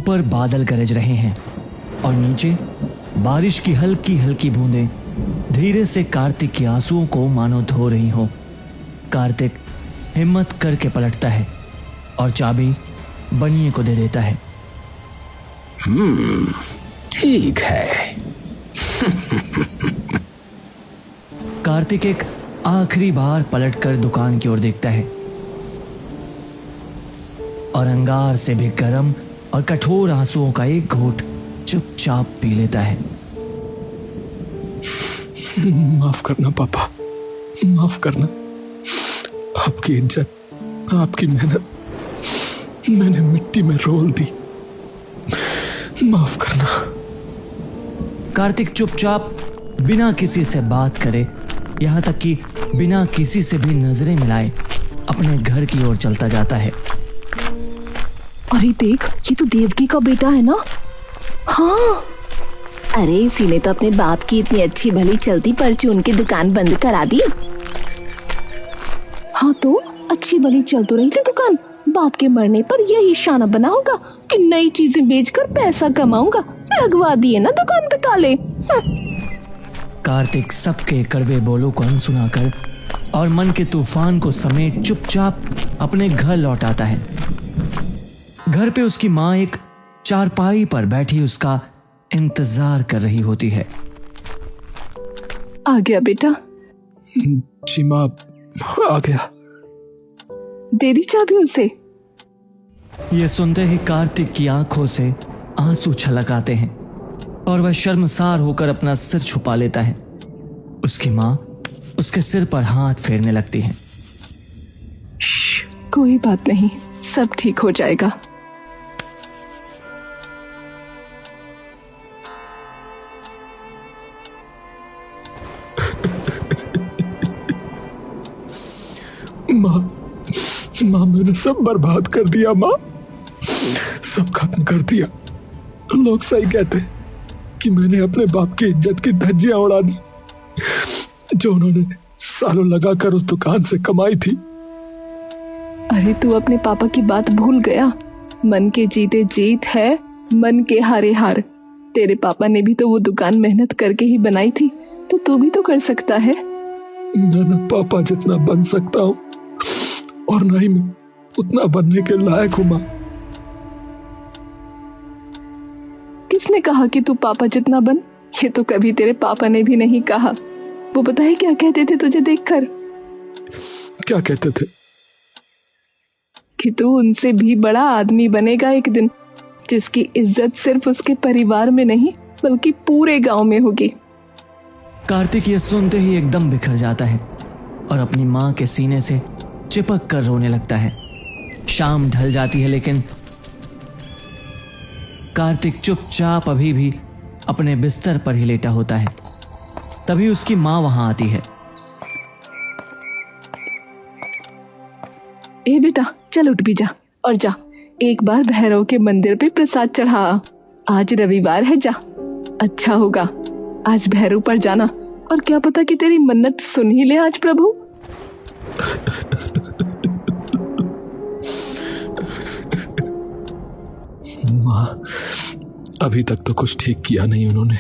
ऊपर बादल गरज रहे हैं और नीचे बारिश की हल्की हल्की बूंदें धीरे से कार्तिक के आंसुओं को मानो धो रही हो। कार्तिक हिम्मत करके पलटता है और चाबी बनिए को दे देता है। ठीक है। कार्तिक एक आखिरी बार पलटकर दुकान की ओर देखता है और अंगार से भी गर्म और कठोर आंसुओं का एक घूंट चुपचाप पी लेता है। माफ करना पापा, माफ करना। आपकी इज्जत, आपकी मेहनत मैंने मिट्टी में रोल दी। माफ करना। कार्तिक चुपचाप बिना किसी से बात करे, यहाँ तक कि बिना किसी से भी नजरें मिलाए अपने घर की ओर चलता जाता है। अरे देख, ये तो देवकी का बेटा है ना? हाँ, अरे इसी ने तो अपने बाप की इतनी अच्छी भली चलती परचून की दुकान बंद करा दी। हाँ तो अच्छी भली चल तो रही थी दुकान, बाप के मरने पर यही शाना बना होगा कि नई चीजें बेचकर पैसा कमाऊंगा। लगवा दिए ना दुकान पे ताले। कार्तिक सबके कड़वे बोलों को अनसुना कर और मन के तूफान को समेट चुपचाप अपने घर लौट आता है। घर पे उसकी माँ एक चारपाई पर बैठी उसका इंतजार कर रही होती है। आ गया बेटा? जी माँ, आ गया। दे दी चाबी उसे। ये सुनते ही कार्तिक की आंखों से आंसू छलक आते हैं और वह शर्मसार होकर अपना सिर छुपा लेता है। उसकी माँ उसके सिर पर हाथ फेरने लगती है। कोई बात नहीं, सब ठीक हो जाएगा। माँ मैंने सब बर्बाद कर दिया। माँ, सब खत्म कर दिया। लोग सही कहते कि मैंने अपने बाप की इज्जत की धज्जियां उड़ा दी जो उन्होंने सालों लगाकर उस दुकान से कमाई थी। अरे तू अपने पापा की बात भूल गया। मन के जीते जीत है, मन के हारे हार। तेरे पापा ने भी तो वो दुकान मेहनत करके ही बनाई थी, तो तू भी तो कर सकता है। मैं न पापा जितना बन सकता हूँ और न ही मैं उतना बनने के लायक हूँ। माँ, किसने कहा कि तू पापा जितना बन? ये तो कभी तेरे पापा ने भी नहीं कहा। वो पता है क्या कहते थे तुझे देखकर? क्या कहते थे? कि तू उनसे भी बड़ा आदमी बनेगा एक दिन, जिसकी इज्जत सिर्फ उसके परिवार में नहीं बल्कि पूरे गांव में होगी। कार्तिक ये सुनते ही एकदम बिखर जाता है और अपनी माँ के सीने से चिपक कर रोने लगता है। शाम ढल जाती है लेकिन कार्तिक चुपचाप अभी भी अपने बिस्तर पर ही लेटा होता है। तभी उसकी माँ वहां आती है। ए बेटा, चल उठ भी जा और जा एक बार भैरव के मंदिर पे प्रसाद चढ़ा। आज रविवार है, जा। अच्छा होगा आज भैरव पर जाना, और क्या पता कि तेरी मन्नत सुन ही ले आज प्रभु। माँ, अभी तक तो कुछ ठीक किया नहीं उन्होंने,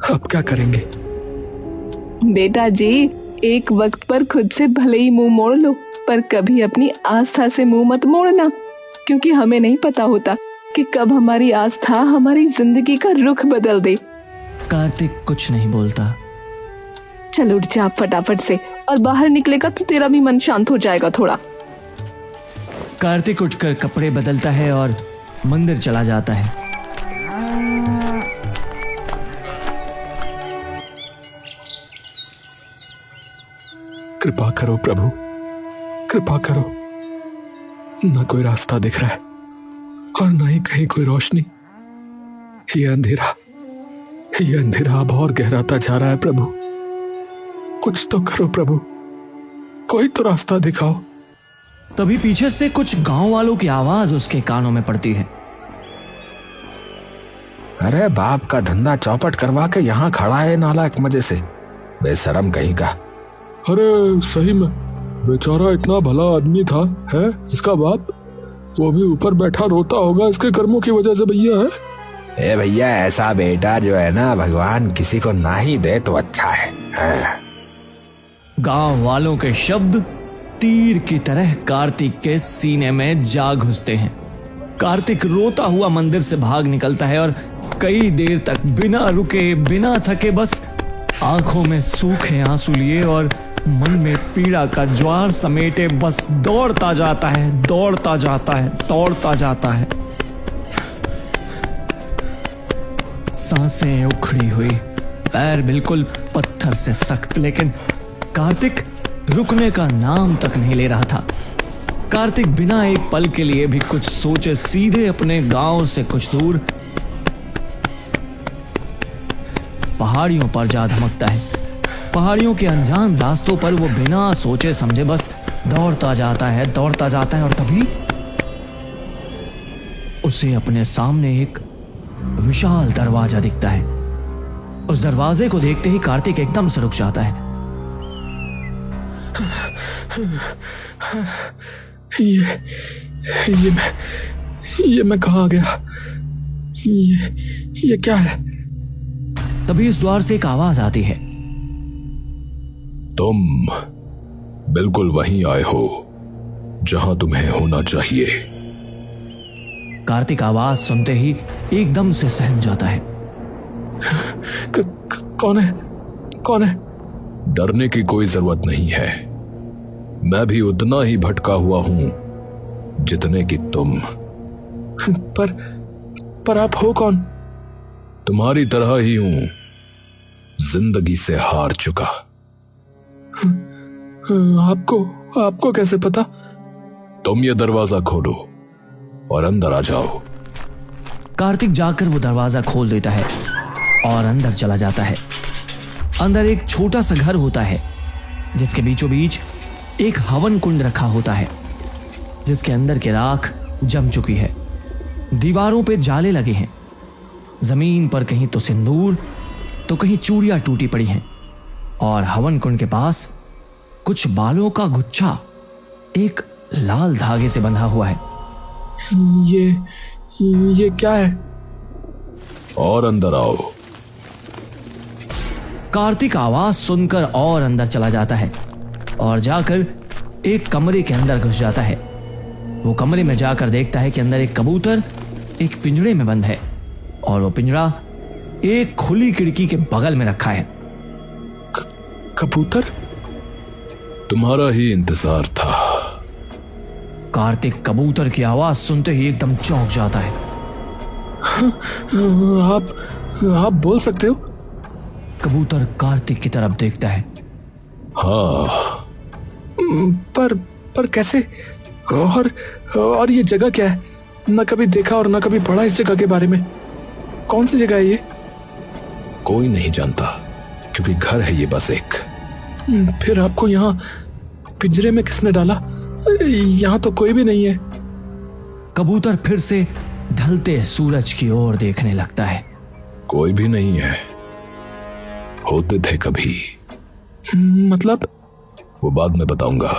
अब क्या करेंगे? बेटा जी, एक वक्त पर खुद से भले ही मुंह मोड़ लो, पर कभी अपनी आस्था से मुंह मत मोड़ना, क्योंकि हमें नहीं पता होता कि कब हमारी आस्था हमारी जिंदगी का रुख बदल दे। कार्तिक कुछ नहीं बोलता। चल उठ जा फटाफट से, और बाहर निकलेगा तो तेरा भी मन शांत हो जाएगा थोड़ा। कार्तिक उठकर कपड़े बदलता है और मंदिर चला जाता है। कृपा करो प्रभु, कृपा करो। न कोई रास्ता दिख रहा है और न ही कहीं कोई रोशनी। ये अंधेरा अब और गहराता जा रहा है प्रभु। कुछ तो करो प्रभु, कोई तो रास्ता दिखाओ। तभी पीछे से कुछ गांव वालों की आवाज उसके कानों में पड़ती है। अरे बाप का धंधा चौपट करवा के यहाँ खड़ा है नालायक मजे से, बेशरम कहीं का। अरे सही में बेचारा इतना भला आदमी था, है इसका बाप। वो भी ऊपर बैठा रोता होगा इसके कर्मों की वजह से भैया है। ए भैया, ऐसा बेटा जो है ना भगवान किसी को ना ही दे तो अच्छा है। हाँ। गांव वालों के शब्द तीर की तरह कार्तिक के सीने में जा घुसते हैं। कार्तिक रोता हुआ मंदिर से भाग निकलता है और कई देर तक बिना रुके बिना थके बस आंखों में सूखे आंसू लिए और मन में पीड़ा का ज्वार समेटे बस दौड़ता जाता है, दौड़ता जाता है, दौड़ता जाता है। सांसें उखड़ी हुई, पैर बिल्कुल पत्थर से सख्त, लेकिन कार्तिक रुकने का नाम तक नहीं ले रहा था। कार्तिक बिना एक पल के लिए भी कुछ सोचे सीधे अपने गांव से कुछ दूर पहाड़ियों पर जा धमकता है। पहाड़ियों के अनजान रास्तों पर वो बिना सोचे समझे बस दौड़ता जाता है, दौड़ता जाता है और तभी उसे अपने सामने एक विशाल दरवाजा दिखता है। उस दरवाजे को देखते ही कार्तिक एकदम से रुक जाता है। ये मैं कहाँ आ गया? ये क्या है? तभी इस द्वार से एक आवाज आती है। तुम बिल्कुल वहीं आए हो जहां तुम्हें होना चाहिए। कार्तिक आवाज सुनते ही एकदम से सहम जाता है। कौन है? कौन है? डरने की कोई जरूरत नहीं है। मैं भी उतना ही भटका हुआ हूं जितने कि तुम। पर आप हो कौन? तुम्हारी तरह ही हूं, जिंदगी से हार चुका। आपको कैसे पता? तुम ये दरवाजा खोलो और अंदर आ जाओ। कार्तिक जाकर वो दरवाजा खोल देता है और अंदर चला जाता है। अंदर एक छोटा सा घर होता है जिसके बीचों बीच एक हवन कुंड रखा होता है जिसके अंदर की राख जम चुकी है। दीवारों पे जाले लगे हैं। जमीन पर कहीं तो सिंदूर तो कहीं चूड़ियां टूटी पड़ी हैं और हवन कुंड के पास कुछ बालों का गुच्छा एक लाल धागे से बंधा हुआ है। ये क्या है? और अंदर आओ। कार्तिक आवाज सुनकर और अंदर चला जाता है और जाकर एक कमरे के अंदर घुस जाता है। वो कमरे में जाकर देखता है कि अंदर एक कबूतर एक पिंजरे में बंद है और वो पिंजरा एक खुली खिड़की के बगल में रखा है। कबूतर? तुम्हारा ही इंतजार था। कार्तिक कबूतर की आवाज सुनते ही एकदम चौंक जाता है। आप बोल सकते हो? कबूतर कार्तिक की तरफ देखता है। हाँ, पर कैसे? और ये जगह क्या है? न कभी देखा और न कभी पढ़ा इस जगह के बारे में। कौन सी जगह है ये? कोई नहीं जानता क्योंकि घर है ये बस एक। फिर आपको यहाँ पिंजरे में किसने डाला? यहाँ तो कोई भी नहीं है। कबूतर फिर से ढलते सूरज की ओर देखने लगता है। कोई भी नहीं है। होते थे कभी। मतलब? वो बाद में बताऊंगा।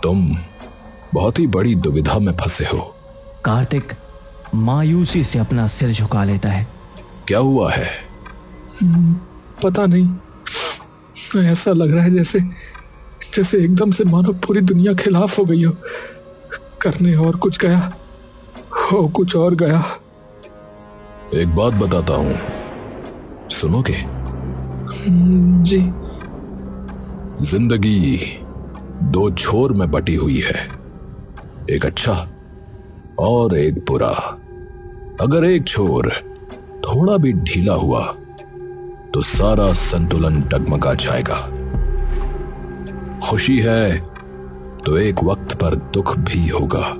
तुम बहुत ही बड़ी दुविधा में फंसे हो। कार्तिक मायूसी से अपना सिर झुका लेता है। क्या हुआ है? पता नहीं। ऐसा लग रहा है जैसे एकदम से मानो पूरी दुनिया खिलाफ हो गई हो। करने और कुछ गया, हो कुछ और गया। एक बात बताता हूं, सुनोगे? जी। जिंदगी दो छोर में बटी हुई है, एक अच्छा और एक बुरा। अगर एक छोर थोड़ा भी ढीला हुआ तो सारा संतुलन डगमगा जाएगा। खुशी है तो एक वक्त पर दुख भी होगा,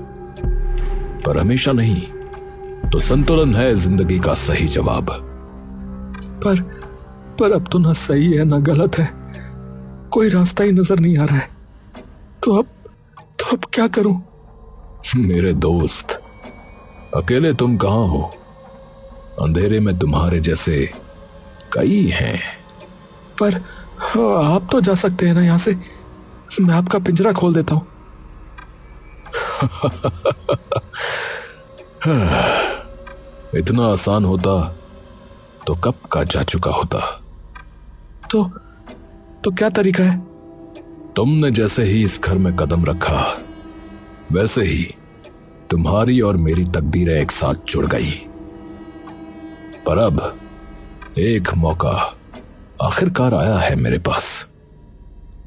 पर हमेशा नहीं। तो संतुलन है जिंदगी का सही जवाब। पर अब तो ना सही है ना गलत है, कोई रास्ता ही नजर नहीं आ रहा है। तो अब क्या करूं? मेरे दोस्त, अकेले तुम कहां हो? अंधेरे में तुम्हारे जैसे कई हैं। पर आप तो जा सकते हैं ना यहां से। मैं आपका पिंजरा खोल देता हूं। इतना आसान होता तो कब का जा चुका होता। तो क्या तरीका है? तुमने जैसे ही इस घर में कदम रखा वैसे ही तुम्हारी और मेरी तकदीरें एक साथ जुड़ गई। पर अब एक मौका आखिरकार आया है मेरे पास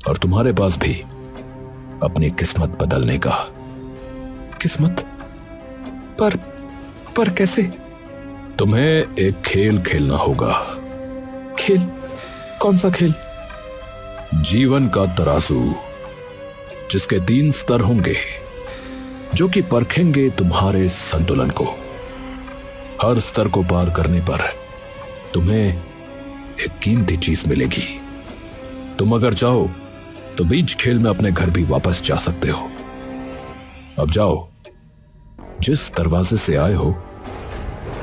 और तुम्हारे पास भी अपनी किस्मत बदलने का। किस्मत? पर कैसे? तुम्हें एक खेल खेलना होगा। खेल? कौन सा खेल? जीवन का तराजू, जिसके 3 स्तर होंगे जो कि परखेंगे तुम्हारे संतुलन को। हर स्तर को पार करने पर तुम्हें एक कीमती चीज मिलेगी। तुम अगर चाहो तो बीच खेल में अपने घर भी वापस जा सकते हो। अब जाओ, जिस दरवाजे से आए हो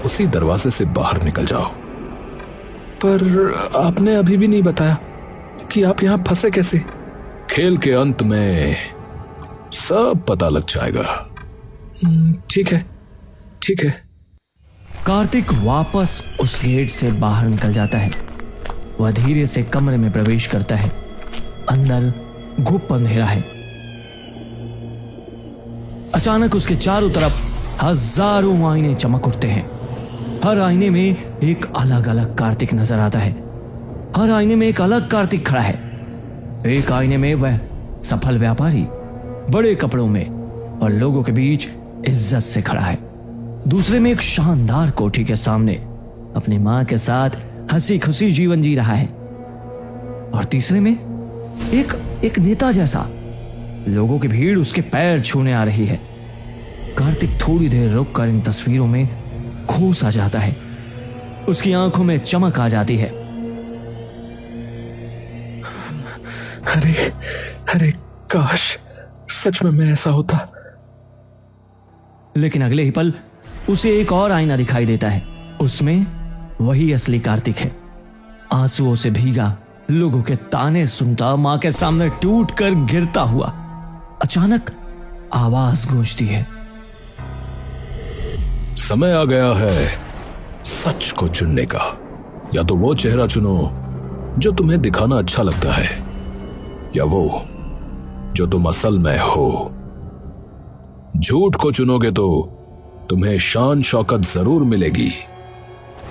उसी दरवाजे से बाहर निकल जाओ। पर आपने अभी भी नहीं बताया कि आप यहां फंसे कैसे? खेल के अंत में सब पता लग जाएगा। ठीक है। कार्तिक वापस उस गेट से बाहर निकल जाता है। वह धीरे से कमरे में प्रवेश करता है। अंदर घुप अंधेरा है। अचानक उसके चारों तरफ हजारों आईने चमक उठते हैं। हर आईने में एक अलग अलग कार्तिक नजर आता है। हर आईने में एक अलग कार्तिक खड़ा है। एक आईने में वह सफल व्यापारी बड़े कपड़ों में और लोगों के बीच इज्जत से खड़ा है। दूसरे में एक शानदार कोठी के सामने अपनी मां के साथ हंसी खुशी जीवन जी रहा है। और तीसरे में एक नेता जैसा लोगों की भीड़ उसके पैर छूने आ रही है। कार्तिक थोड़ी देर रुककर इन तस्वीरों में खो सा जाता है। उसकी आंखों में चमक आ जाती है। अरे काश सच में मैं ऐसा होता। लेकिन अगले ही पल उसे एक और आईना दिखाई देता है। उसमें वही असली कार्तिक है, आंसुओं से भीगा, लोगों के ताने सुनता, मां के सामने टूट कर गिरता हुआ। अचानक आवाज गूंजती है, समय आ गया है सच को चुनने का। या तो वो चेहरा चुनो जो तुम्हें दिखाना अच्छा लगता है, या वो जो तुम असल में हो। झूठ को चुनोगे तो तुम्हें शान शौकत जरूर मिलेगी,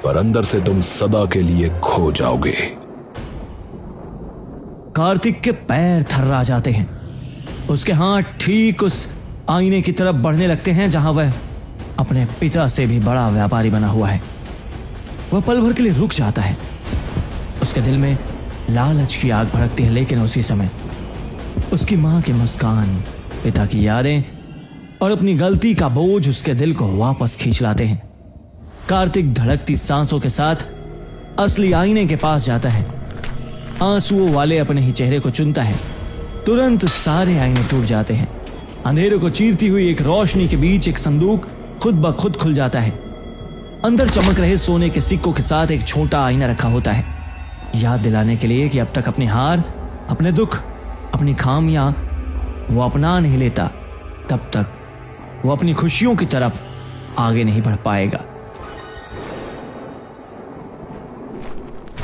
पर अंदर से तुम सदा के लिए खो जाओगे। कार्तिक के पैर थर्रा जाते हैं। उसके हाथ ठीक उस आईने की तरफ बढ़ने लगते हैं जहां वह अपने पिता से भी बड़ा व्यापारी बना हुआ है। वह पल भर के लिए रुक जाता है। उसके दिल में लालच की आग भड़कती है, लेकिन उसी समय उसकी मां की मुस्कान, पिता की यादें और अपनी गलती का बोझ उसके दिल को वापस खींच लाते हैं। कार्तिक धड़कती सांसों के साथ असली आईने के पास जाता है। आंसुओं वाले अपने ही चेहरे को चुनता है। तुरंत सारे आईने टूट जाते हैं। अंधेरे को चीरती हुई एक रोशनी के बीच एक संदूक खुद ब खुद खुल जाता है। अंदर चमक रहे सोने के सिक्कों के साथ एक छोटा आईना रखा होता है, याद दिलाने के लिए कि अब तक अपनी हार, अपने दुख, अपनी खामियां वो अपना नहीं लेता, तब तक वो अपनी खुशियों की तरफ आगे नहीं बढ़ पाएगा।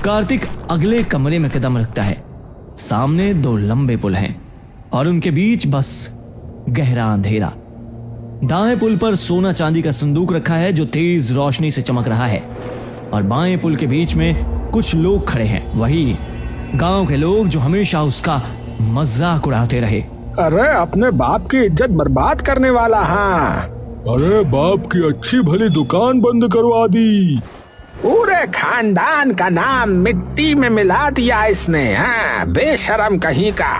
कार्तिक अगले कमरे में कदम रखता है। सामने 2 लंबे पुल हैं और उनके बीच बस गहरा अंधेरा। दाएं पुल पर सोना चांदी का संदूक रखा है जो तेज रोशनी से चमक रहा है, और बाएं पुल के बीच में कुछ लोग खड़े हैं, वही गांव के लोग जो हमेशा उसका मजाक उड़ाते रहे। अरे अपने बाप की इज्जत बर्बाद करने वाला। हाँ, अरे बाप की अच्छी भली दुकान बंद करवा दी। पूरे खानदान का नाम मिट्टी में मिला दिया इसने। हाँ, बेशरम कहीं का।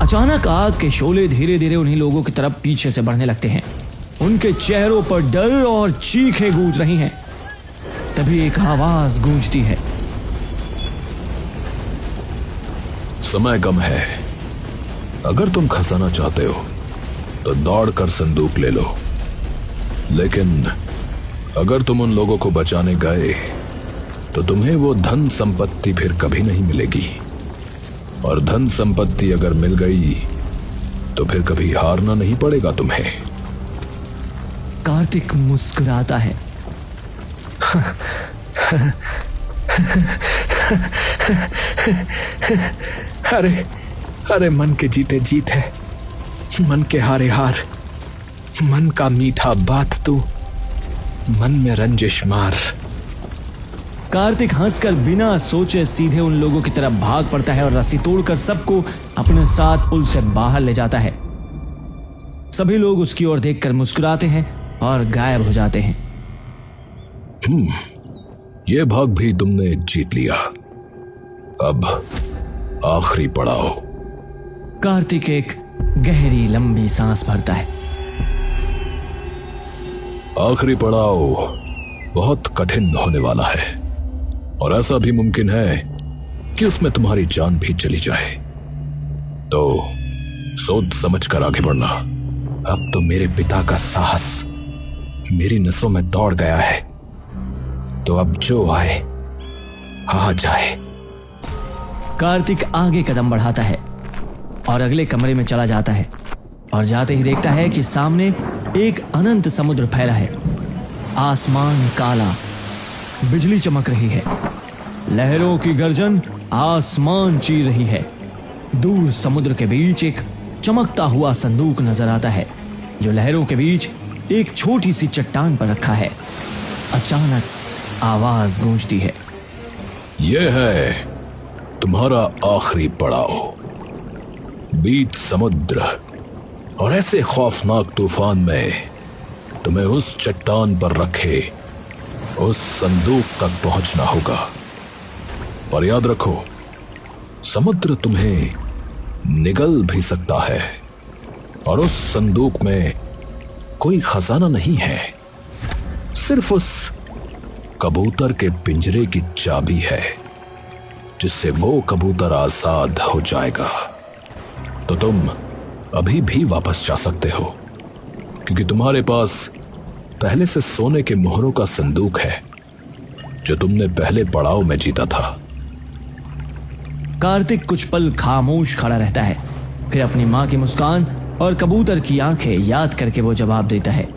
अचानक आग के शोले धीरे धीरे उन्हीं लोगों की तरफ पीछे से बढ़ने लगते हैं। उनके चेहरों पर डर और चीखें गूंज रही हैं। तभी एक आवाज गूंजती है, समय कम है, अगर तुम खजाना चाहते हो तो दौड़कर संदूक ले लो, लेकिन अगर तुम उन लोगों को बचाने गए तो तुम्हें वो धन संपत्ति फिर कभी नहीं मिलेगी, और धन संपत्ति अगर मिल गई तो फिर कभी हारना नहीं पड़ेगा तुम्हें। कार्तिक मुस्कुराता है। अरे अरे, मन के जीते जीत है, मन के हारे हार, मन का मीठा बात तू, मन में रंजिश मार। कार्तिक हंसकर बिना सोचे सीधे उन लोगों की तरफ भाग पड़ता है और रस्सी तोड़कर सबको अपने साथ पुल से बाहर ले जाता है। सभी लोग उसकी ओर देखकर मुस्कुराते हैं और गायब हो जाते हैं। ये भाग भी तुमने जीत लिया। अब आखिरी पड़ाव। कार्तिक एक गहरी लंबी सांस भरता है। आखिरी पड़ाव बहुत कठिन होने वाला है और ऐसा भी मुमकिन है कि उसमें तुम्हारी जान भी चली जाए, तो सोच समझ कर आगे बढ़ना। अब तो मेरे पिता का साहस मेरी नसों में दौड़ गया है, तो अब जो आए आ जाए। कार्तिक आगे कदम बढ़ाता है और अगले कमरे में चला जाता है और जाते ही देखता है कि सामने एक अनंत समुद्र फैला है। आसमान काला, बिजली चमक रही है, लहरों की गर्जन आसमान चीर रही है। दूर समुद्र के बीच एक चमकता हुआ संदूक नजर आता है जो लहरों के बीच एक छोटी सी चट्टान पर रखा है। अचानक आवाज गूंजती है। यह है तुम्हारा आखिरी पड़ाव। बीच समुद्र और ऐसे खौफनाक तूफान में तुम्हें उस चट्टान पर रखे उस संदूक तक पहुंचना होगा। पर याद रखो, समुद्र तुम्हें निगल भी सकता है और उस संदूक में कोई खजाना नहीं है, सिर्फ उस कबूतर के पिंजरे की चाबी है, जिससे वो कबूतर आजाद हो जाएगा। तो तुम अभी भी वापस जा सकते हो, क्योंकि तुम्हारे पास पहले से सोने के मोहरों का संदूक है जो तुमने पहले पड़ाव में जीता था। कार्तिक कुछ पल खामोश खड़ा रहता है, फिर अपनी मां की मुस्कान और कबूतर की आंखें याद करके वो जवाब देता है।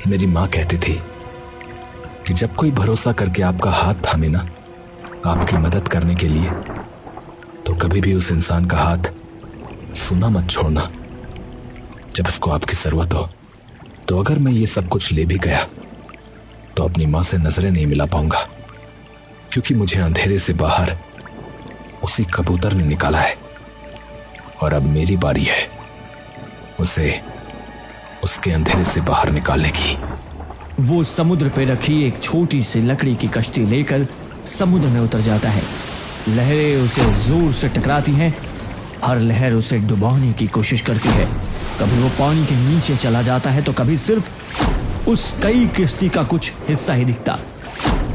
मेरी मां कहती थी कि जब कोई भरोसा करके आपका हाथ थामे ना, आपकी मदद करने के लिए, तो कभी भी उस इंसान का हाथ सूना मत छोड़ना। जब उसको आपकी जरूरत हो, तो अगर मैं ये सब कुछ ले भी गया तो अपनी मां से नजरें नहीं मिला पाऊंगा, क्योंकि मुझे अंधेरे से बाहर उसी कबूतर ने निकाला है और अब मेरी बारी है उसे उसके अंधेरे से बाहर निकालने की। वो समुद्र पे रखी एक छोटी सी लकड़ी की कश्ती लेकर समुद्र में उतर जाता है। लहरें उसे जोर से टकराती हैं, हर लहर उसे डुबाने की कोशिश करती है। कभी वो पानी के नीचे चला जाता है तो कभी सिर्फ उस कई किश्ती का कुछ हिस्सा ही दिखता।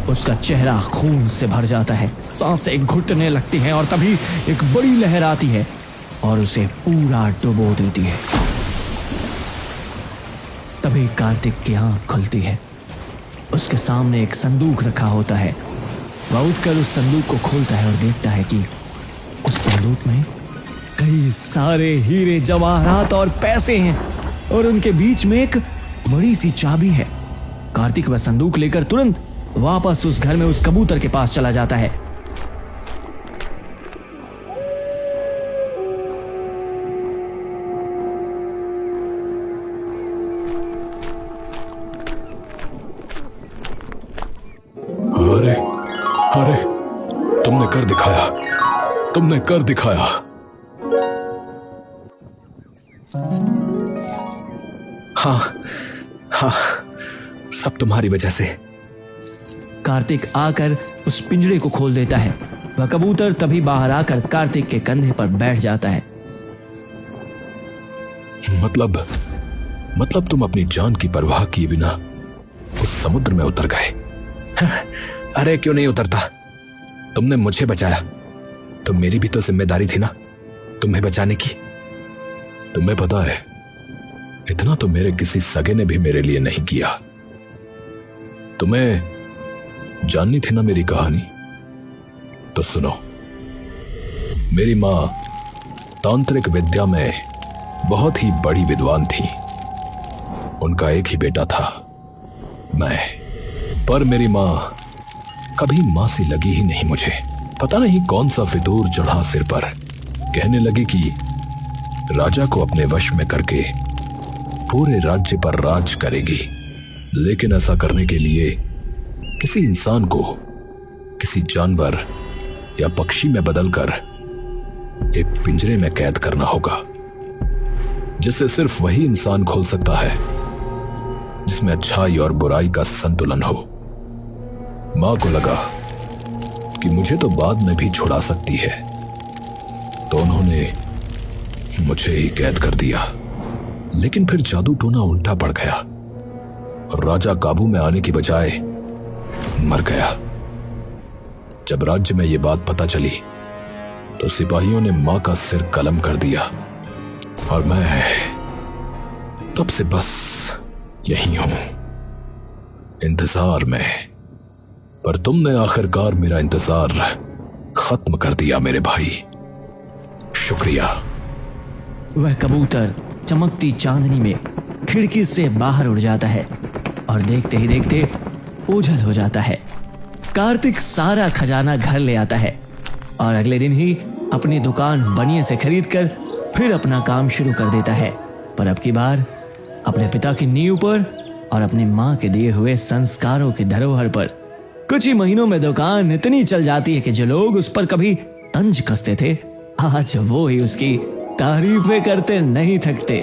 उसका चेहरा खून से भर जाता है, सांसें घुटने लगती हैं और तभी एक बड़ी लहर आती है और उसे पूरा डुबो देती है। तभी कार्तिक की आंख खुलती है। उसके सामने एक संदूक रखा होता है। वह उठकर उस संदूक को खोलता है और देखता है कि उस संदूक में कई सारे हीरे जवाहरात और पैसे हैं और उनके बीच में एक बड़ी सी चाबी है। कार्तिक वह संदूक लेकर तुरंत वापस उस घर में उस कबूतर के पास चला जाता है। अरे अरे, तुमने कर दिखाया, तुमने कर दिखाया। हाँ, सब तुम्हारी वजह से। कार्तिक आकर उस पिंजरे को खोल देता है। वह कबूतर तभी बाहर आकर कार्तिक के कंधे पर बैठ जाता है। मतलब तुम अपनी जान की परवाह किए बिना उस समुद्र में उतर गए। अरे क्यों नहीं उतरता? तुमने मुझे बचाया, तो मेरी भी तो जिम्मेदारी थी ना तुम्हें बचाने की। तुम्हें पता है, इतना तो मेरे किसी सगे ने भी मेरे लिए नहीं किया। तुम्हें जाननी थी ना मेरी कहानी, तो सुनो। मेरी माँ तांत्रिक विद्या में बहुत ही बड़ी विद्वान थी। उनका एक ही बेटा था, मैं। पर मेरी माँ कभी माँ सी लगी ही नहीं मुझे। पता नहीं कौन सा फितूर चढ़ा सिर पर। कहने लगी कि राजा को अपने वश में करके पूरे राज्य पर राज करेगी, लेकिन ऐसा करने के लिए किसी इंसान को किसी जानवर या पक्षी में बदलकर एक पिंजरे में कैद करना होगा, जिसे सिर्फ वही इंसान खोल सकता है जिसमें अच्छाई और बुराई का संतुलन हो। मां को लगा कि मुझे तो बाद में भी छुड़ा सकती है, तो उन्होंने मुझे ही कैद कर दिया। लेकिन फिर जादू टोना उल्टा पड़ गया और राजा काबू में आने की बजाय मर गया। जब राज्य में यह बात पता चली तो सिपाहियों ने मां का सिर कलम कर दिया और मैं तब से बस यही हूं, इंतजार में। पर तुमने आखिरकार मेरा इंतजार खत्म कर दिया मेरे भाई, शुक्रिया। वह कबूतर चमकती चांदनी में खिड़की से बाहर उड़ जाता है और देखते ही देखते ओझल हो जाता है। कार्तिक सारा खजाना घर ले आता है और अगले दिन ही अपनी दुकान बनिए से खरीदकर फिर अपना काम शुरू कर देता है। पर अब की बार अपने पिता की नींव पर और अपनी माँ के दिए हुए संस्कारों की धरोहर पर। कुछ ही महीनों में दुकान इतनी चल जाती है कि जो लोग उस पर कभी तंज कसते थे, आज वो ही उसकी तारीफें करते नहीं थकते।